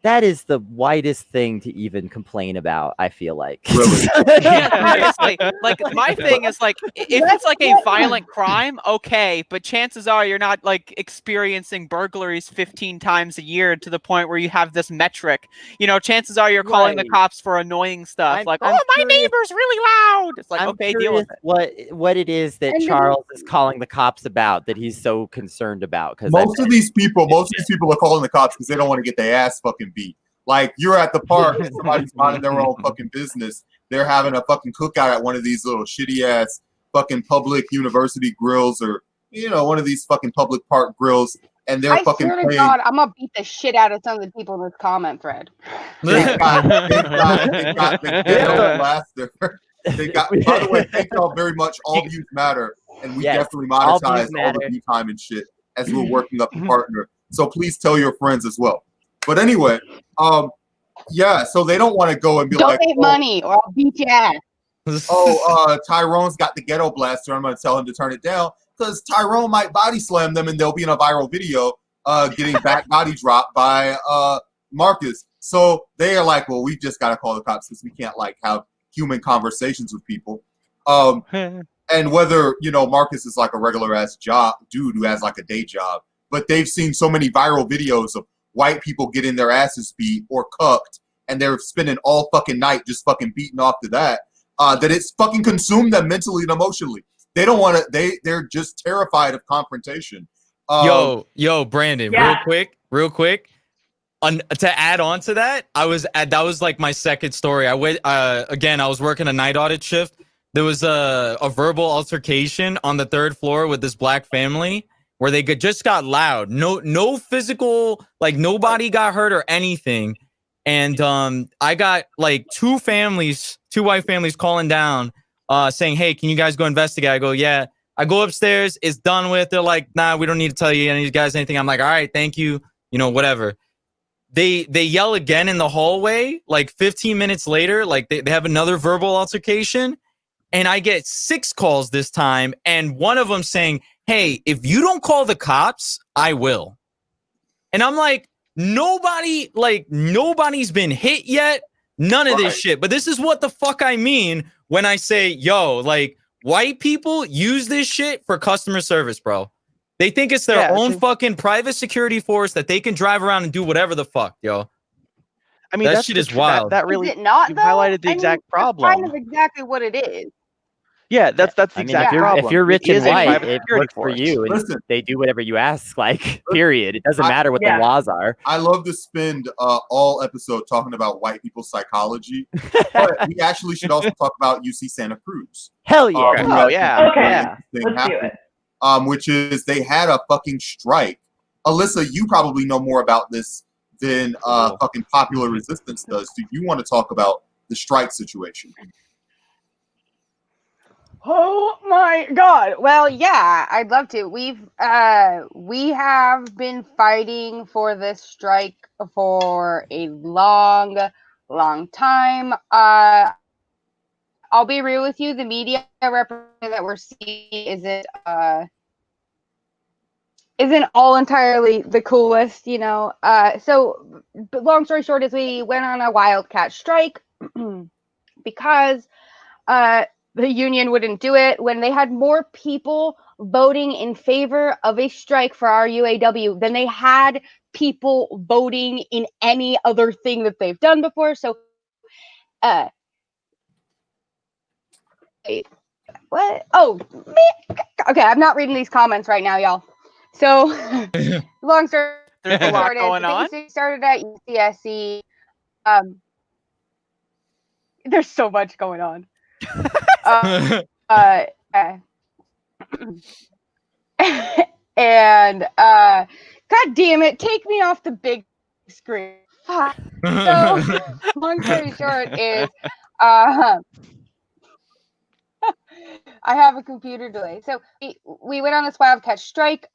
that is the whitest thing to even complain about, I feel like. Really? Yeah, like my thing is like if it's like a violent crime, okay, but chances are you're not like experiencing burglaries 15 times a year to the point where you have this metric. Chances are you're calling the cops for annoying stuff, my neighbor's really loud. It's like, okay, deal with it. What it is that Charles is calling the cops about that he's so concerned about. Because most of these people are calling the cops because they don't want to get their ass fucking beat. Like you're at the park, somebody's minding their own fucking business. They're having a fucking cookout at one of these little shitty ass fucking public university grills or one of these fucking public park grills, and they're fucking swear to God, I'm gonna beat the shit out of some of the people in this comment thread. They got the ghetto blaster. They got. By the way, thank y'all very much. All views matter, and we definitely monetize all the view time and shit as we're working up a partner. So please tell your friends as well. But anyway, so they don't want to go and be like, donate money or I'll beat your ass. Tyrone's got the ghetto blaster. I'm going to tell him to turn it down because Tyrone might body slam them and they'll be in a viral video getting back body dropped by Marcus. So they are like, well, we just got to call the cops because we can't like have human conversations with people. And whether, Marcus is like a regular ass dude who has like a day job, but they've seen so many viral videos of white people getting their asses beat or cucked, and they're spending all fucking night just fucking beating off to that. that it's fucking consumed them mentally and emotionally. They don't want to. They're just terrified of confrontation. Yo, Brandon, Yeah. real quick. To add on to that, that was like my second story. I went again. I was working a night audit shift. There was a verbal altercation on the 3rd floor with this black family where they just got loud. No physical, like nobody got hurt or anything. And I got like two white families calling down, saying, "Hey, can you guys go investigate?" I go, "Yeah." I go upstairs. It's done with. They're like, "Nah, we don't need to tell you any of you guys anything." I'm like, "All right, thank you. You know, whatever." They yell again in the hallway, like 15 minutes later, like they have another verbal altercation. And I get 6 calls this time. And one of them saying, "Hey, if you don't call the cops, I will." And I'm like, nobody's been hit yet. None of this shit. But this is what the fuck I mean when I say, yo, like white people use this shit for customer service, bro. They think it's their own fucking private security force that they can drive around and do whatever the fuck, yo. I mean, that shit is wild. That really is it not, you though? highlighted the I mean, exact that's problem. kind of exactly what it is. Yeah, that's the I mean, exact if problem. you're rich It and is a white, private it security works for force. you, and Listen. they do whatever you ask. Like, period. It doesn't matter what the Yeah. laws are. I love to spend all episode talking about white people's psychology, but we actually should also talk about UC Santa Cruz. Hell yeah! who Oh, had yeah. something Okay. very interesting Let's do happen, it. which is they had a fucking strike. Alyssa, you probably know more about this than fucking Popular Resistance does. Do you want to talk about the strike situation? Oh my god. Well, yeah, I'd love to. We have been fighting for this strike for a long time. I'll be real with you, the media representation that we're seeing isn't all entirely the coolest, you know. So but long story short is we went on a Wildcat Strike because the union wouldn't do it when they had more people voting in favor of a strike for our UAW than they had people voting in any other thing that they've done before. So, wait, what? Oh, okay. I'm not reading these comments right now, y'all. So, long story There's a lot short is going the on. things started at UCSC. There's so much going on. And god damn it, take me off the big screen. Fuck. So long story short is I have a computer delay. So we went on this Wildcat Strike.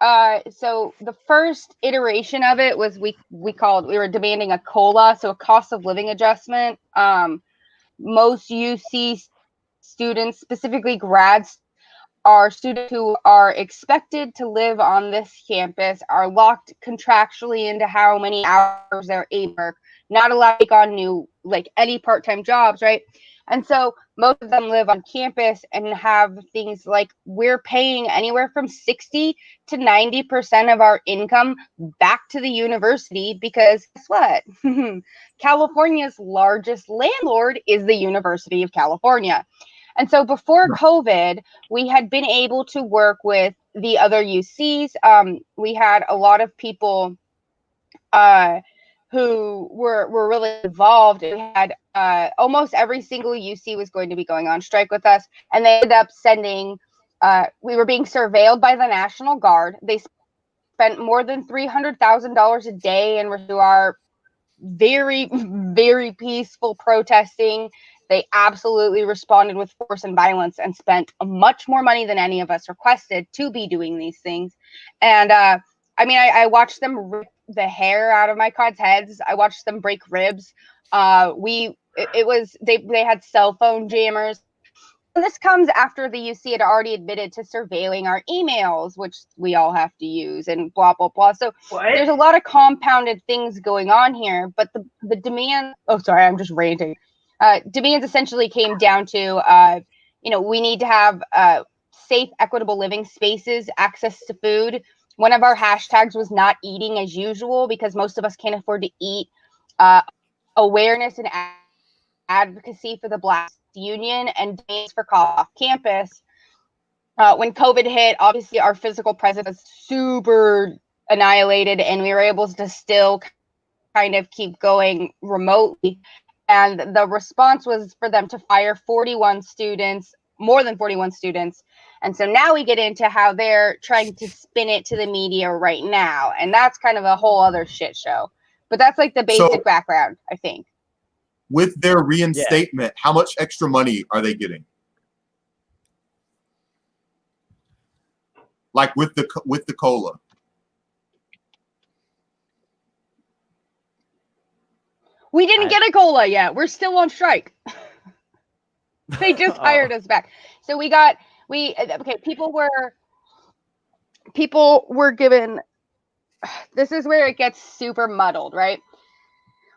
So the first iteration of it was we were demanding a COLA, so a cost of living adjustment. Most UC students, specifically grads, are students who are expected to live on this campus, are locked contractually into how many hours they're able to work, not allowed to take on any part-time jobs, right? And so most of them live on campus and have things like we're paying anywhere from 60 to 90% of our income back to the university because guess what? California's largest landlord is the University of California. And so before COVID, we had been able to work with the other UCs. We had a lot of people who were really involved. We had almost every single UC was going to be going on strike with us. And they ended up sending, we were being surveilled by the National Guard. They spent more than $300,000 a day and to our very, very peaceful protesting. They absolutely responded with force and violence and spent much more money than any of us requested to be doing these things. And I mean, I watched them rip the hair out of my cards' heads. I watched them break ribs. They had cell phone jammers. And this comes after the UC had already admitted to surveilling our emails, which we all have to use, and blah, blah, blah. So there's a lot of compounded things going on here, but the demand, oh, sorry, I'm just ranting. Demands essentially came down to, we need to have safe, equitable living spaces, access to food. One of our hashtags was not eating as usual because most of us can't afford to eat. Awareness and advocacy for the Black Union and days for college off campus. When COVID hit, obviously our physical presence was super annihilated, and we were able to still kind of keep going remotely. And the response was for them to fire 41 students, more than 41 students. And so now we get into how they're trying to spin it to the media right now. And that's kind of a whole other shit show. But that's like the basic background, I think. With their reinstatement, how much extra money are they getting? Like with the COLA. We didn't get a COLA yet. We're still on strike. They just hired us back. So people were given, this is where it gets super muddled, right?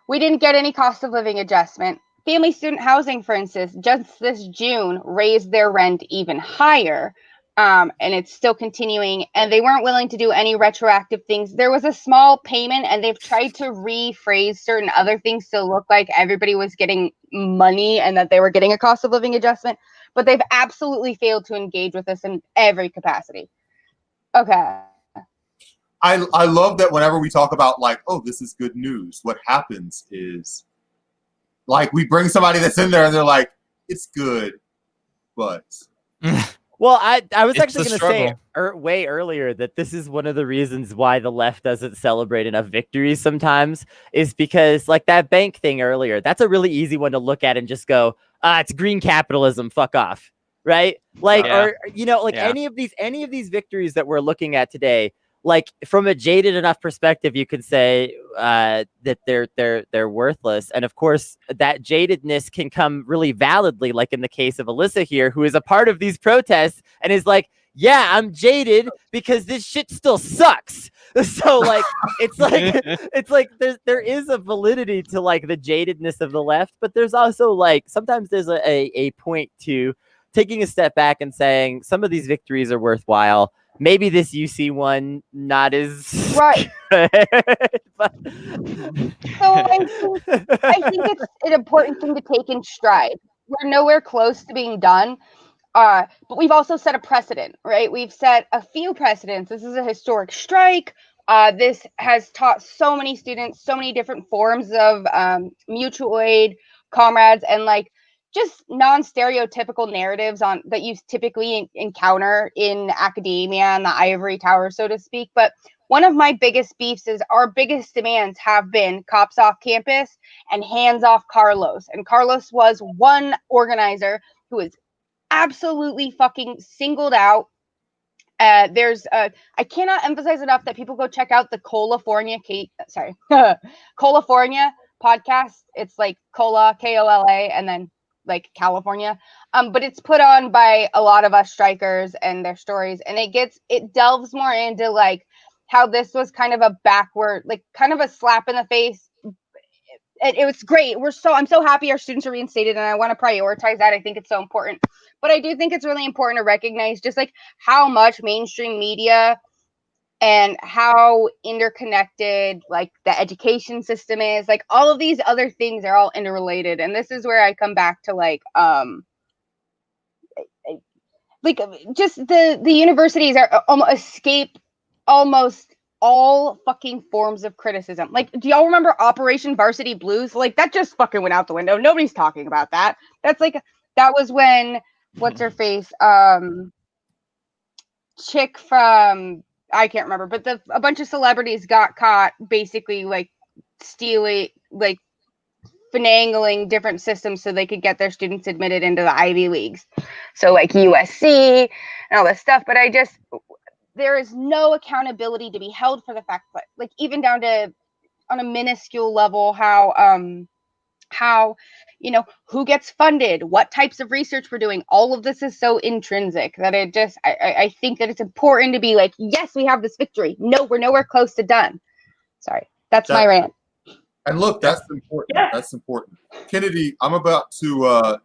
We didn't get any cost of living adjustment. Family student housing, for instance, just this June raised their rent even higher. And it's still continuing, and they weren't willing to do any retroactive things. There was a small payment, and they've tried to rephrase certain other things to look like everybody was getting money and that they were getting a cost of living adjustment, but they've absolutely failed to engage with us in every capacity. Okay. I love that whenever we talk about like, oh, this is good news, what happens is like we bring somebody that's in there and they're like, it's good, but... Well, I was It's actually the going to say struggle. way earlier that this is one of the reasons why the left doesn't celebrate enough victories sometimes, is because like that bank thing earlier, that's a really easy one to look at and just go, it's green capitalism, fuck off, right? Like, or any of these victories that we're looking at today, like from a jaded enough perspective, you could say that they're worthless. And of course, that jadedness can come really validly, like in the case of Alyssa here, who is a part of these protests and is like, yeah, I'm jaded because this shit still sucks. So like, it's like there is a validity to like the jadedness of the left, but there's also like, sometimes there's a point to taking a step back and saying some of these victories are worthwhile. Maybe this UC one not as right. But... So I think it's an important thing to take in stride. We're nowhere close to being done, but we've also set a precedent, right? We've set a few precedents. This is a historic strike. This has taught so many students so many different forms of mutual aid, comrades, and like just non-stereotypical narratives on that you typically encounter in academia and the ivory tower, so to speak. But one of my biggest beefs is our biggest demands have been cops off campus and hands off Carlos. And Carlos was one organizer who was absolutely fucking singled out. I cannot emphasize enough that people go check out the California podcast. It's like Cola, K-O-L-A, and then like California, but it's put on by a lot of us strikers and their stories, and it delves more into like how this was kind of a backward, like kind of a slap in the face. It was great. I'm so happy our students are reinstated, and I want to prioritize that. I think it's so important, but I do think it's really important to recognize just like how much mainstream media and how interconnected like the education system is, like all of these other things are all interrelated. And this is where I come back to like just the universities are escape almost all fucking forms of criticism. Like, do y'all remember Operation Varsity Blues? Like that just fucking went out the window. Nobody's talking about that. That's like, that was when what's her face chick from, I can't remember, but a bunch of celebrities got caught basically like stealing, like finagling different systems so they could get their students admitted into the Ivy Leagues. So like USC and all this stuff. But there is no accountability to be held for the fact that like even down to on a minuscule level, how, you know, who gets funded, what types of research we're doing. All of this is so intrinsic that it just, I think that it's important to be like, yes, we have this victory. No, we're nowhere close to done. Sorry, that's my rant. And look, that's important. Yeah. That's important. Kennedy, I'm about to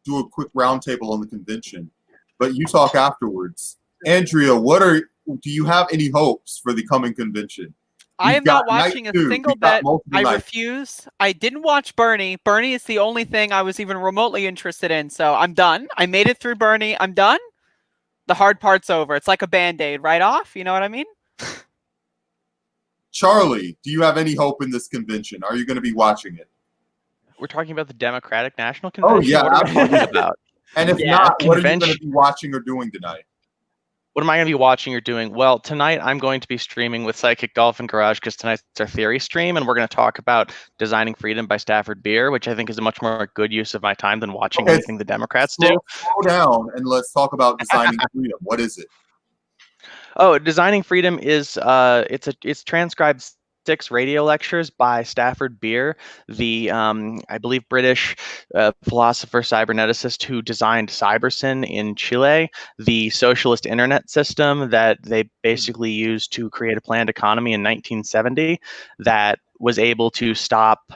do a quick roundtable on the convention, but you talk afterwards. Andrea, do you have any hopes for the coming convention? I am not watching a single bit. I nights. refuse. I didn't watch Bernie. Bernie is the only thing I was even remotely interested in. So I'm done. I made it through Bernie. I'm done. The hard part's over. It's like a Band-Aid right off. You know what I mean? Charlie, do you have any hope in this convention? Are you going to be watching it? We're talking about the Democratic National Convention? Oh, yeah. What are we talking about? And if not, what are you going to be watching or doing tonight? What am I going to be watching or doing? Well, tonight I'm going to be streaming with Psychic Dolphin Garage because tonight's our theory stream, and we're going to talk about Designing Freedom by Stafford Beer, which I think is a much more good use of my time than watching anything the Democrats do. Slow down and let's talk about Designing Freedom. What is it? Oh, Designing Freedom is it's transcribed 6 radio lectures by Stafford Beer, the I believe British philosopher cyberneticist who designed Cybersyn in Chile, the socialist internet system that they basically used to create a planned economy in 1970 that was able to stop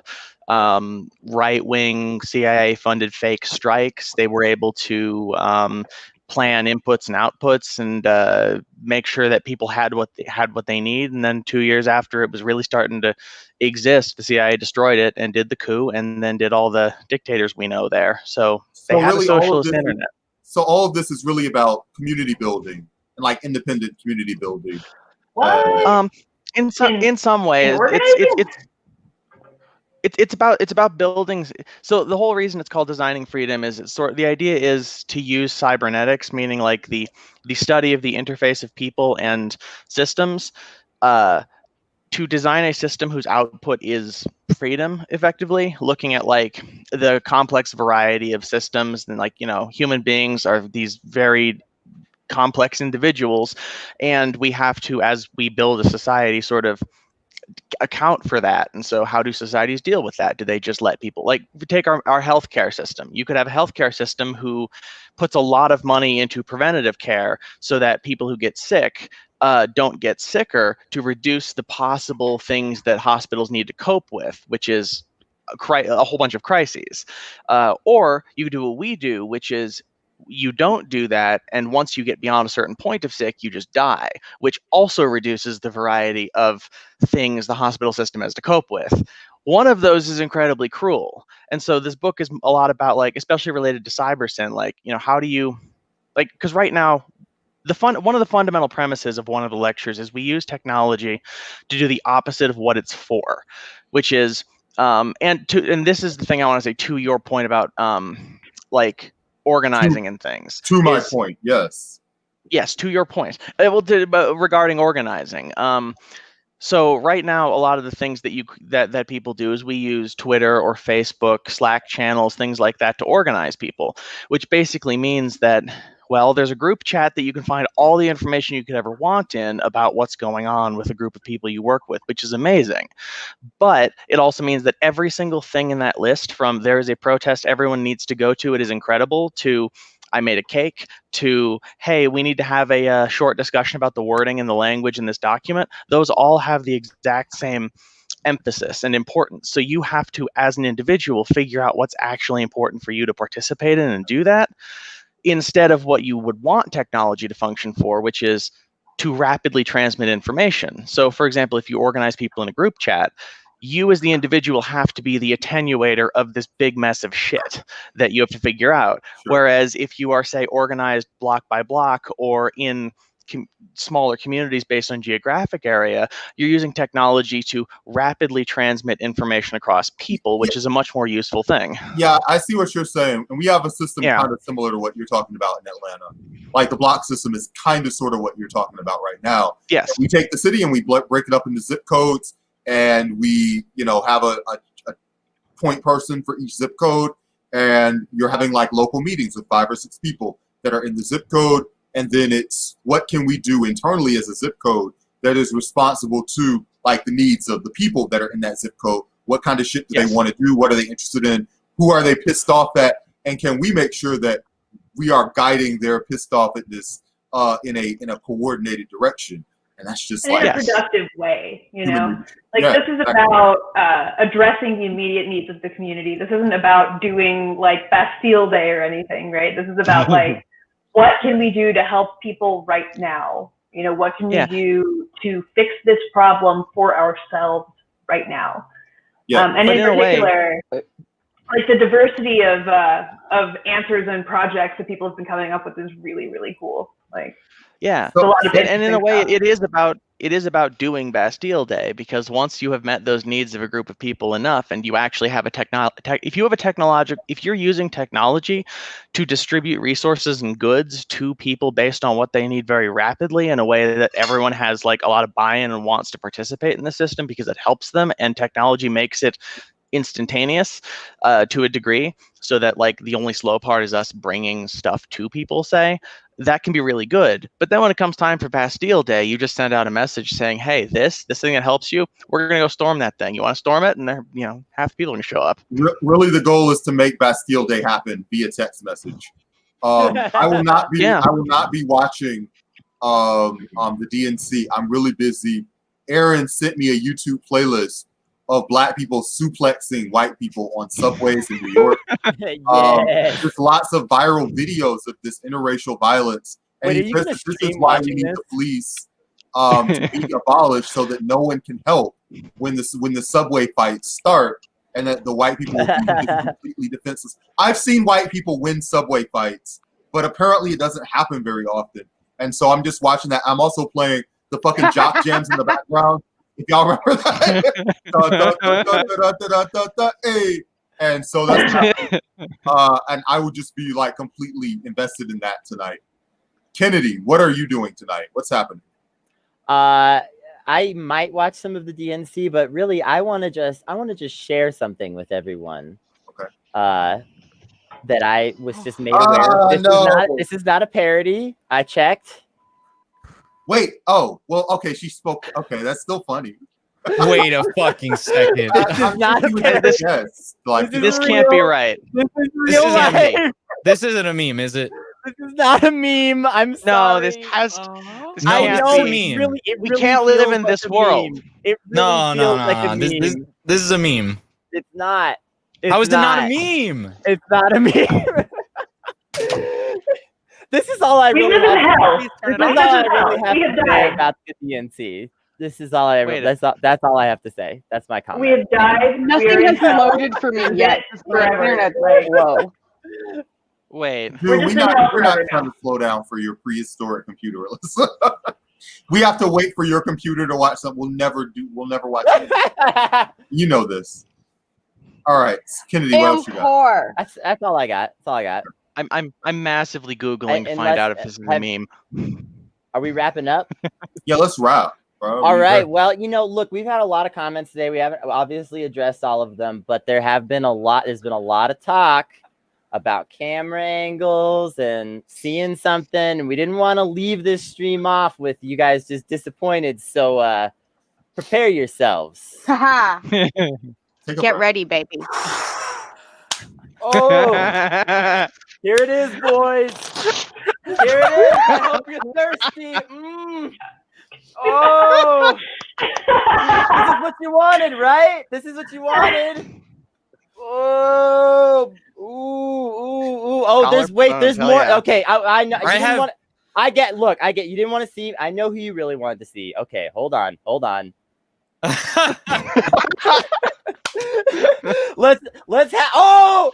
right-wing CIA-funded fake strikes. They were able to plan inputs and outputs and make sure that people had what they need. And then 2 years after it was really starting to exist, the CIA destroyed it and did the coup, and then did all the dictators we know there. So they had a socialist internet. So all of this is really about community building and like independent community building. What? In some ways, it's about buildings. So the whole reason it's called Designing Freedom is the idea is to use cybernetics, meaning like the study of the interface of people and systems, to design a system whose output is freedom, effectively, looking at like the complex variety of systems. And like, human beings are these very complex individuals, and we have to, as we build a society, sort of account for that. And so how do societies deal with that? Do they just let people, like, if you take our healthcare system, you could have a healthcare system who puts a lot of money into preventative care so that people who get sick don't get sicker, to reduce the possible things that hospitals need to cope with, which is a whole bunch of crises. Or you could do what we do, which is you don't do that, and once you get beyond a certain point of sick, you just die, which also reduces the variety of things the hospital system has to cope with. One of those is incredibly cruel. And so this book is a lot about, like, especially related to Cybersyn, like, how do you, like, because right now, one of the fundamental premises of one of the lectures is we use technology to do the opposite of what it's for, which is, and this is the thing I want to say to your point about, like, organizing and things. To my point, yes. Yes, to your point. Regarding organizing. So right now, a lot of the things that people do is we use Twitter or Facebook, Slack channels, things like that to organize people, which basically means that, well, there's a group chat that you can find all the information you could ever want in about what's going on with a group of people you work with, which is amazing. But it also means that every single thing in that list, from there is a protest everyone needs to go to, it is incredible, to I made a cake, to, hey, we need to have a short discussion about the wording and the language in this document, those all have the exact same emphasis and importance. So you have to, as an individual, figure out what's actually important for you to participate in and do that, instead of what you would want technology to function for, which is to rapidly transmit information. So, for example, if you organize people in a group chat, you as the individual have to be the attenuator of this big mess of shit that you have to figure out. Sure. Whereas if you are, say, organized block by block or in smaller communities based on geographic area, you're using technology to rapidly transmit information across people, which is a much more useful thing. Yeah, I see what you're saying. And we have a system kind of similar to what you're talking about in Atlanta. Like the block system is kind of sort of what you're talking about right now. Yes. We take the city and we break it up into zip codes, and we, have a point person for each zip code, and you're having like local meetings with 5 or 6 people that are in the zip code. And then it's, what can we do internally as a zip code that is responsible to like the needs of the people that are in that zip code? What kind of shit do they want to do? What are they interested in? Who are they pissed off at? And can we make sure that we are guiding their pissed off at this in a coordinated direction? And that's just like in a productive way, Like this is about addressing the immediate needs of the community. This isn't about doing like Bastille Day or anything, right? This is about like, what can we do to help people right now? You know, what can we Yeah. do to fix this problem for ourselves right now? Yeah. And But in in a way- particular, like the diversity of answers and projects that people have been coming up with is really, really cool. Like, Yeah. there's a lot of And in a interesting way, stuff. it is about doing Bastille Day, because once you have met those needs of a group of people enough, and you actually have if you're using technology to distribute resources and goods to people based on what they need very rapidly in a way that everyone has like a lot of buy-in and wants to participate in the system because it helps them, and technology makes it instantaneous to a degree, so that like the only slow part is us bringing stuff to people, say, that can be really good. But then when it comes time for Bastille Day, you just send out a message saying, hey, this thing that helps you, we're gonna go storm that thing. You want to storm it? And half the people are gonna show up. Really, the goal is to make Bastille Day happen via text message. I will not be. Yeah. I will not be watching the DNC. I'm really busy. Aaron sent me a YouTube playlist of Black people suplexing white people on subways in New York. Yes. There's lots of viral videos of this interracial violence, and Wait, are he you says gonna that this is stream why we watching need this? the police to be abolished, so that no one can help when the subway fights start, and that the white people will be just completely defenseless. I've seen white people win subway fights, but apparently it doesn't happen very often. And so I'm just watching that. I'm also playing the fucking jock jams in the background. If y'all remember that. Hey. And so that's and I would just be like completely invested in that tonight. Kennedy, what are you doing tonight? What's happening? I might watch some of the DNC, but really I want to just share something with everyone. Okay. That I was just made aware of. This is not a parody. I checked. Wait, oh, well, okay, she spoke. Okay, that's still funny. Wait a fucking second. This is not a parody. Yes, like This can't be right. This is This real isn't a life. meme. This isn't a meme, is it? This is not a meme. I'm No, sorry. this has. Oh. This No, I can't this know is a be. meme. We can't live feels in like this a world. meme. It really No. feels like a This meme. is a meme. It's not. It's How is it not a meme? It's not a meme. This is all I We really live in have. hell. This We is live all I in hell. really have We to have say died. about the DNC. This is all I. Wait. That's all I have to say. That's my comment. We have died. Nothing we are in has hell. loaded for me This is yet. it The forever. internet's Like, slow. Wait. dude, We're just in hell we're not forever trying now. to slow down for your prehistoric computer. We have to wait for your computer to watch something. We'll never watch it. You know this. All right, Kennedy, what else you got? Poor. That's all I got. That's all I got. I'm massively googling to Unless- find out if this is a meme. Are we wrapping up? Yeah, let's wrap, bro. All right. Well, look, we've had a lot of comments today. We haven't obviously addressed all of them, but there's been a lot of talk about camera angles and seeing something, and we didn't want to leave this stream off with you guys just disappointed. So prepare yourselves. Haha. Take a Get breath. ready, baby. Oh, here it is, boys. Here it is. I hope you're thirsty. Oh, this is what you wanted, right? This is what you wanted. Oh, ooh. Oh, there's Collarbones, hell more. yeah. Okay, I know. You I didn't have- want. I get. Look, I get. You didn't want to see. I know who you really wanted to see. Okay, hold on. Let's have. Oh.